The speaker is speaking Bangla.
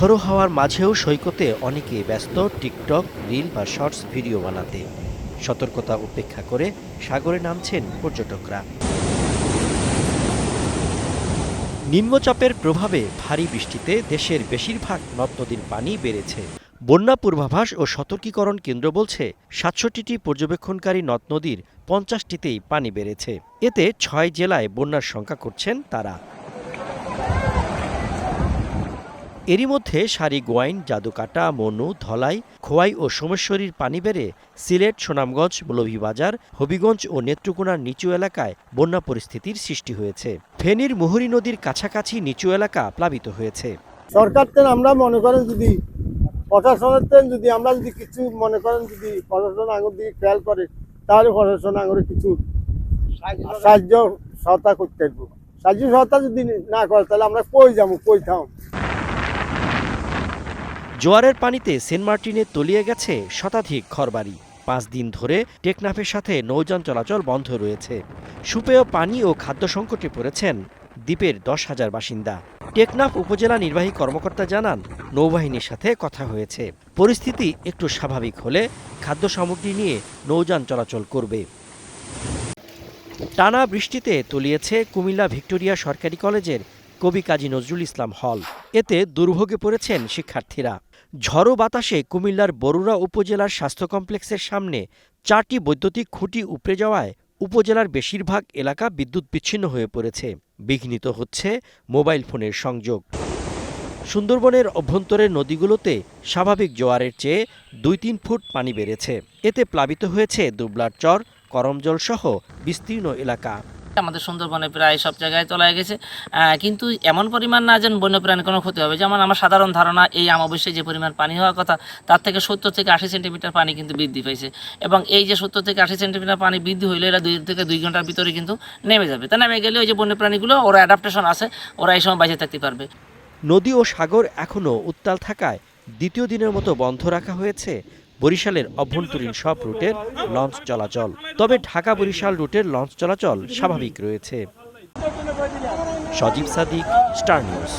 ঝোড়ো হাওয়ার মাঝেও সৈকতে অনেকে ব্যস্ত টিকটক, রিল বা শর্টস ভিডিও বানাতে। সতর্কতা উপেক্ষা করে সাগরে নামছেন পর্যটকরা। নিম্নচাপের প্রভাবে ভারী বৃষ্টিতে দেশের বেশিরভাগ নদ নদীর পানি বেড়েছে। বন্যা পূর্বাভাস ও সতর্কীকরণ কেন্দ্র বলছে ৬৭টি পর্যবেক্ষণকারী নদ নদীর ৫০টিতেই পানি বেড়েছে। এতে ৬ জেলায় বন্যার শঙ্কা করছেন তারা। এরই মধ্যে সারি-গোয়াইন, জাদুকাটা, মনু, ধলাই, খোয়াই ও সোমেশ্বরীর পানি বেড়ে সিলেট, সুনামগঞ্জ, মৌলভীবাজার, হবিগঞ্জ ও নেত্রকোনার নিচু এলাকায় বন্যা পরিস্থিতির সৃষ্টি হয়েছে। ফেনীর মুহুরী নদীর কাছাকাছি নিচু এলাকা প্লাবিত হয়েছে। সরকার আমরা মনে করেন যদি প্রশাসনের যদি আমরা যদি কিছু মনে করেন যদি প্রশাসন আঙুর দিকে খেয়াল করে তাহলে প্রশাসন আঙুরে কিছু সাহায্য সহায়তা করতে পারবো। সাহায্য সহায়তা যদি না করে তাহলে আমরা কই যাবো, কই থাম। জোয়ারের পানিতে সেন্ট মার্টিনে তলিয়ে গেছে শতাধিক ঘরবাড়ি। ৫ দিন ধরে টেকনাফের সাথে নৌযান চলাচল বন্ধ রয়েছে। সুপেয় পানি ও খাদ্য সংকটে পড়েছেন দ্বীপের ১০,০০০ বাসিন্দা। টেকনাফ উপজেলা নির্বাহী কর্মকর্তা জানান, নৌবাহিনীর সাথে কথা হয়েছে। পরিস্থিতি একটু স্বাভাবিক হলে খাদ্য সামগ্রী নিয়ে নৌযান চলাচল করবে। টানা বৃষ্টিতে তলিয়েছে কুমিল্লা ভিক্টোরিয়া সরকারি কলেজের কবি কাজী নজরুল ইসলাম হল। এতে দুর্ভোগে পড়েছেন শিক্ষার্থীরা। ঝড়ো বাতাসে কুমিল্লার বরুড়া উপজেলার স্বাস্থ্য কমপ্লেক্সের সামনে ৪টি বৈদ্যুতিক খুঁটি উপড়ে যাওয়ায় উপজেলার বেশিরভাগ এলাকা বিদ্যুৎ বিচ্ছিন্ন হয়ে পড়েছে। বিঘ্নিত হচ্ছে মোবাইল ফোনের সংযোগ। সুন্দরবনের অভ্যন্তরের নদীগুলোতে স্বাভাবিক জোয়ারের চেয়ে ২-৩ ফুট পানি বেড়েছে। এতে প্লাবিত হয়েছে দুবলার চর, করমজল সহ বিস্তীর্ণ এলাকা। আমাদের সুন্দরবনে প্রায় সব জায়গায় তলায় গেছে, কিন্তু এমন পরিমাণ না যেন বন্যপ্রাণীর কোনো ক্ষতি হবে। যেমন আমার সাধারণ ধারণা, এই অমাবস্যায় যে পরিমাণ পানি হওয়ার কথা তার থেকে ৭০ থেকে ৮০ সেন্টিমিটার পানি কিন্তু বৃদ্ধি পেয়েছে, এবং এই যে ৭০ থেকে ৮০ সেন্টিমিটার পানি বৃদ্ধি হইলে এরা ২ থেকে ২ ঘন্টার ভিতরে কিন্তু নেমে যাবে। তা নেমে গেলে ওই যে বন্যপ্রাণীগুলো ওরা অ্যাডাপ্টেশন আছে, ওরা এই সময় বেঁচে থাকতে পারবে। নদী ও সাগর এখনও উত্তাল থাকায় দ্বিতীয় দিনের মতো বন্ধ রাখা হয়েছে বরিশালের অভ্যন্তরীণ সব রুটের লঞ্চ চলাচল। তবে ঢাকা-বরিশাল রুটের লঞ্চ চলাচল স্বাভাবিক রয়েছে। সজীব সাদিক, স্টার নিউজ।